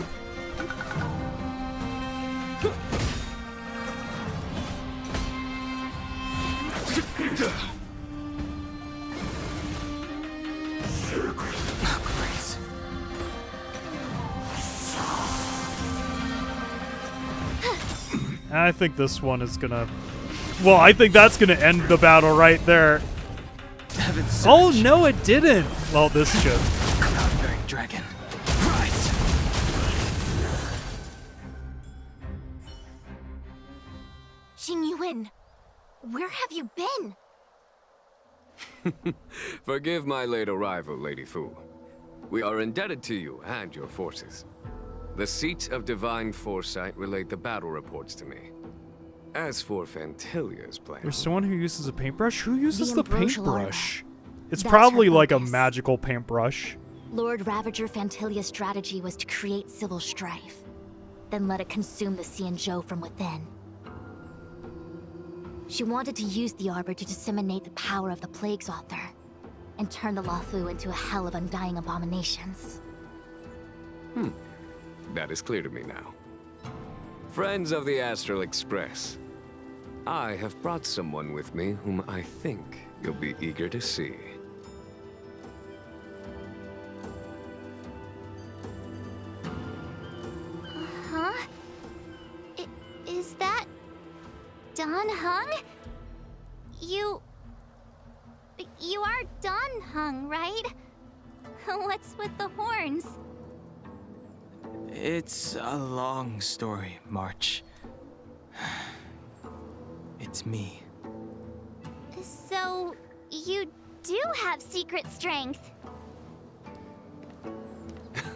I think this one is gonna... Well, I think that's gonna end the battle right there. Oh, no, it didn't. Well, this should. Cloud-bearing dragon. Rise! Xing Yuan, where have you been? Forgive my late arrival, Lady Fu. We are indebted to you and your forces. The Seat of Divine Foresight relayed the battle reports to me. As for Fantilia's plan... There's someone who uses a paintbrush? Who uses the ambrosial paintbrush? It's That's probably her like a focus. magical paintbrush. Lord Ravager Fantilia's strategy was to create civil strife, then let it consume the Xianzhou from within. She wanted to use the Arbor to disseminate the power of the Plague's author, and turn the Luofu into a hell of undying abominations. That is clear to me now. Friends of the Astral Express, I have brought someone with me whom I think you'll be eager to see. Huh? Is that... Don Hung? You are Don Hung, right? What's with the horns? It's a long story, March. It's me. So, you do have secret strength.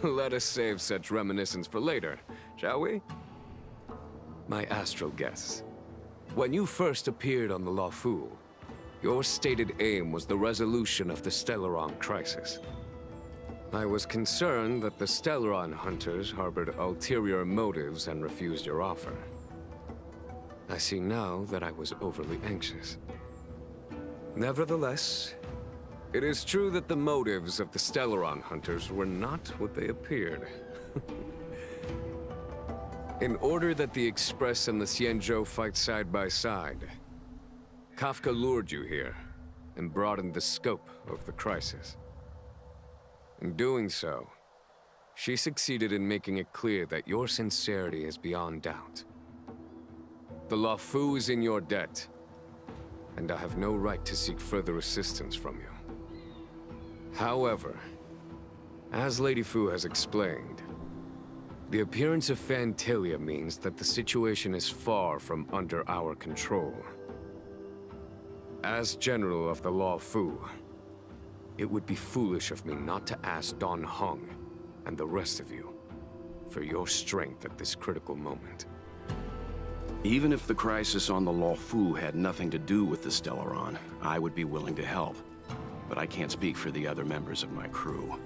Let us save such reminiscence for later, shall we? My astral guests. When you first appeared on the Luofu, your stated aim was the resolution of the Stellaron crisis. I was concerned that the Stellaron hunters harbored ulterior motives and refused your offer. I see now that I was overly anxious. Nevertheless, it is true that the motives of the Stellaron hunters were not what they appeared. In order that the Express and the Xianzhou fight side by side, Kafka lured you here and broadened the scope of the crisis. In doing so, she succeeded in making it clear that your sincerity is beyond doubt. The Luofu is in your debt, and I have no right to seek further assistance from you. However, as Lady Fu has explained, the appearance of Fantilia means that the situation is far from under our control. As General of the Luofu, it would be foolish of me not to ask Don Hung and the rest of you for your strength at this critical moment. Even if the crisis on the Luofu had nothing to do with the Stellaron, I would be willing to help. But I can't speak for the other members of my crew.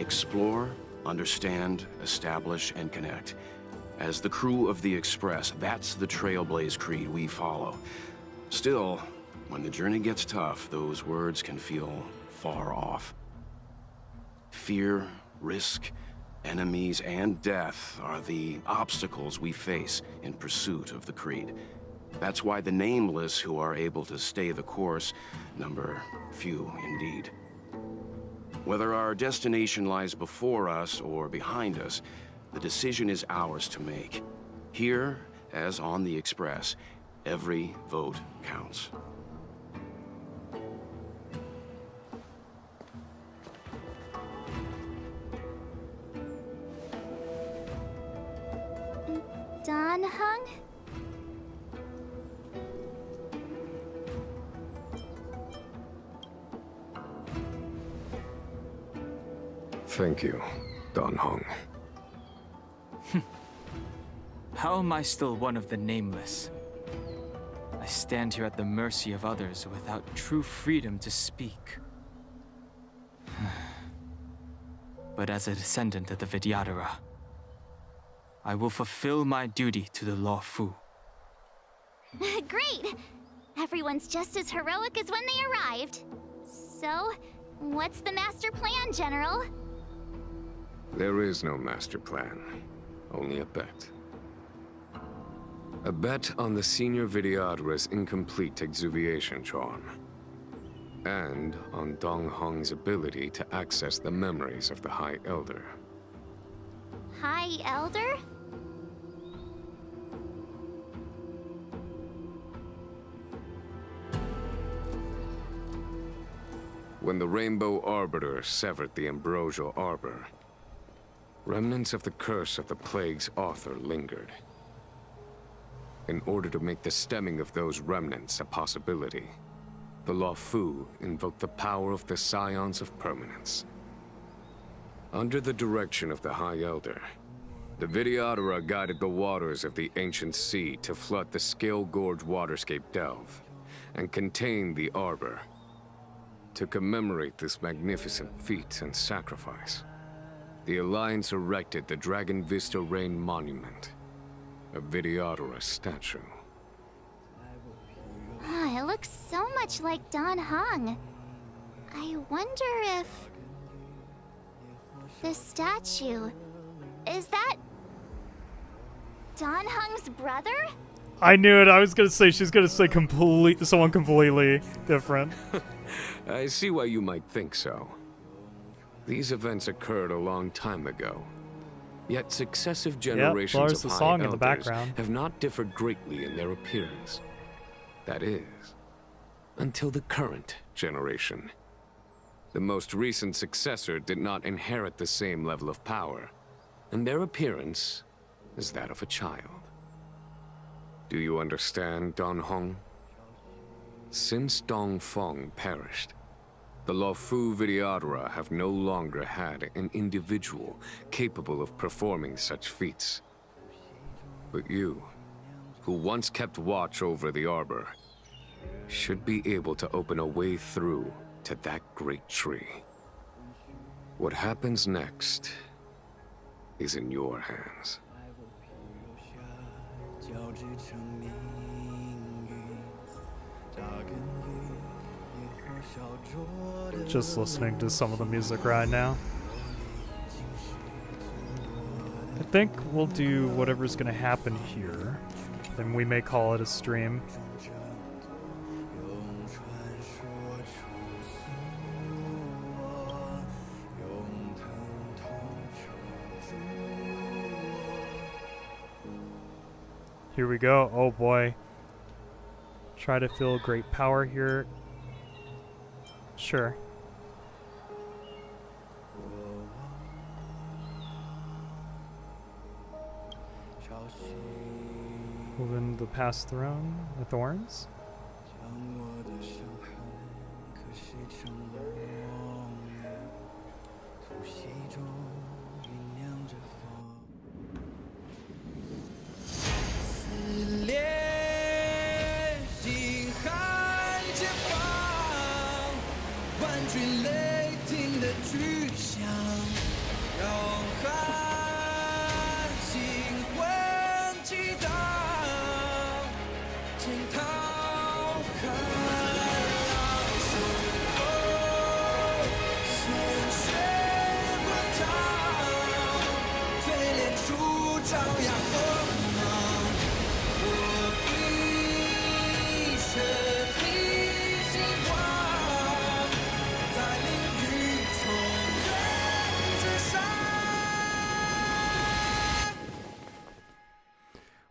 Explore, understand, establish, and connect. As the crew of the Express, that's the Trailblaze creed we follow. Still, when the journey gets tough, those words can feel far off. Fear, risk, enemies, and death are the obstacles we face in pursuit of the creed. That's why the nameless who are able to stay the course number few indeed. Whether our destination lies before us or behind us, the decision is ours to make. Here, as on the Express, every vote counts. Don Hung? Thank you, Don Hung. How am I still one of the nameless? I stand here at the mercy of others without true freedom to speak. But as a descendant of the Vidyadhara, I will fulfill my duty to the Luofu. Great! Everyone's just as heroic as when they arrived. So, what's the master plan, General? There is no master plan, only a bet. A bet on the Senior Vidyadhara's incomplete exuviation charm. And on Dong Hong's ability to access the memories of the High Elder. High High Elder? When the Rainbow Arbiter severed the Ambrosial Arbor, remnants of the curse of the plague's author lingered. In order to make the stemming of those remnants a possibility, the Luofu invoked the power of the Scions of Permanence. Under the direction of the High Elder, the Videodora guided the waters of the ancient sea to flood the Scale Gorge waterscape delve and contain the Arbor. To commemorate this magnificent feat and sacrifice, the Alliance erected the Dragon Vista Rain Monument, a Videodora statue. It looks so much like Don Hung. I wonder if... the statue... is that... Don Hung's brother? I knew it. I was gonna say she's gonna say someone completely different. I see why you might think so. These events occurred a long time ago. Yet successive generations there's of the High song in Elders the background. have not differed greatly in their appearance. That is, until the current generation. The most recent successor did not inherit the same level of power, and their appearance is that of a child. Do you understand, Don Hong? Since Dong Feng perished, the Luofu Videodora have no longer had an individual capable of performing such feats. But you, who once kept watch over the Arbor, should be able to open a way through to that great tree. What happens next is in your hands. Just listening to some of the music right now. I think we'll do whatever's gonna happen here, then we may call it a stream. Here we go. Oh boy. Try to feel great power here. Sure. Moving the past throne, the thorns.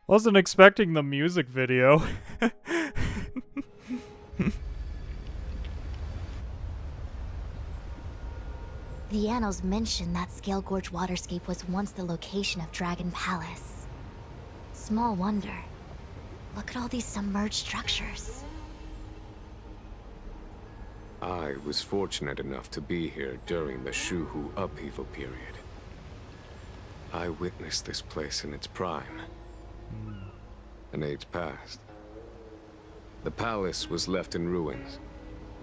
Wasn't expecting the music video. The annals mention that Scale Gorge waterscape was once the location of Dragon Palace. Small wonder. Look at all these submerged structures. I was fortunate enough to be here during the Shuhu upheaval period. I witnessed this place in its prime. An age passed. The palace was left in ruins,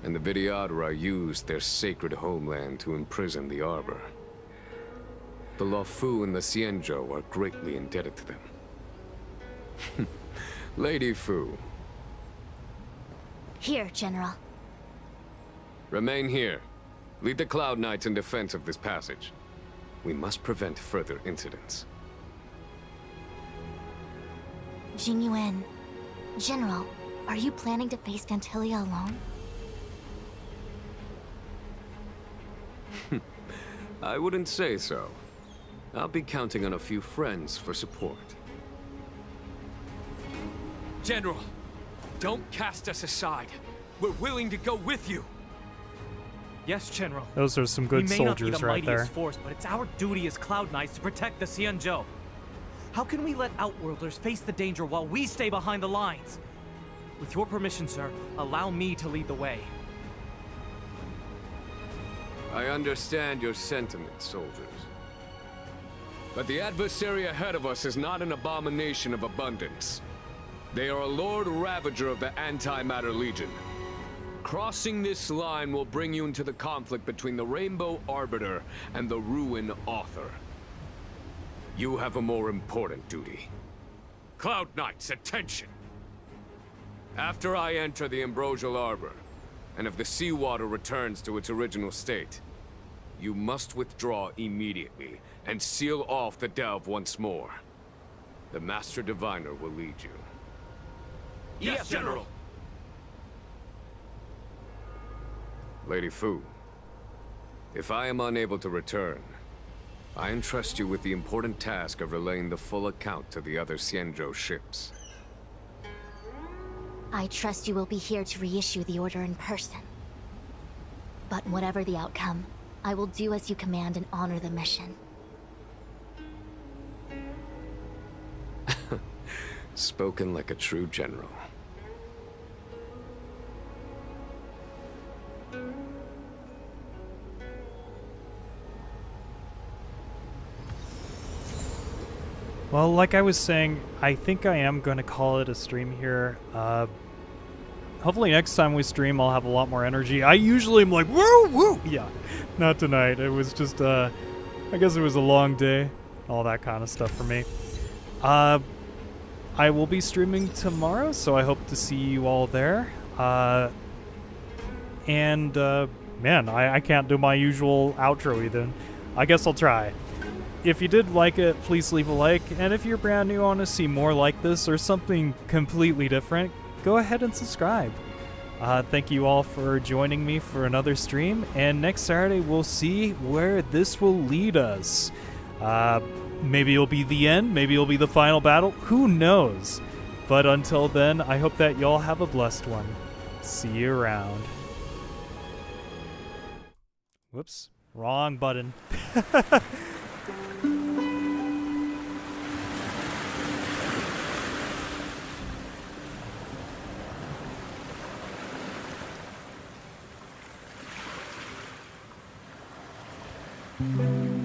and the Videodora used their sacred homeland to imprison the Arbor. The Luofu and the Xianzhou are greatly indebted to them. Lady Fu. Here, General. Remain here. Lead the Cloud Knights in defense of this passage. We must prevent further incidents. Jingyuan. General, are you planning to face Vantilia alone? I wouldn't say so. I'll be counting on a few friends for support. General, don't cast us aside. We're willing to go with you. Yes, General. Those are some good we may not be soldiers the right there. mightiest force, but it's our duty as Cloud Knights to protect the Xianzhou. How can we let Outworlders face the danger while we stay behind the lines? With your permission, sir, allow me to lead the way. I understand your sentiments, soldiers. But the adversary ahead of us is not an abomination of abundance. They are a Lord Ravager of the Antimatter Legion. Crossing this line will bring you into the conflict between the Rainbow Arbiter and the Ruin Author. You have a more important duty. Cloud Knights, attention! After I enter the Ambrosial Arbor, and if the seawater returns to its original state, you must withdraw immediately and seal off the delve once more. The Master Diviner will lead you. Yes, General! Lady Fu, if I am unable to return, I entrust you with the important task of relaying the full account to the other Xianzhou ships. I trust you will be here to reissue the order in person. But whatever the outcome, I will do as you command and honor the mission. Spoken like a true general. Well, like I was saying, I think I am going to call it a stream here. Hopefully next time we stream, I'll have a lot more energy. I usually am like, woo, woo! Yeah, not tonight. It was just, I guess it was a long day. All that kind of stuff for me. I will be streaming tomorrow, so I hope to see you all there. Man, I can't do my usual outro either. I guess I'll try. If you did like it, please leave a like, and if you're brand new and want to see more like this or something completely different, go ahead and subscribe. Thank you all for joining me for another stream, and next Saturday we'll see where this will lead us. Maybe it'll be the end, maybe it'll be the final battle, who knows? But until then, I hope that y'all have a blessed one. See you around. Whoops, wrong button. Thank you.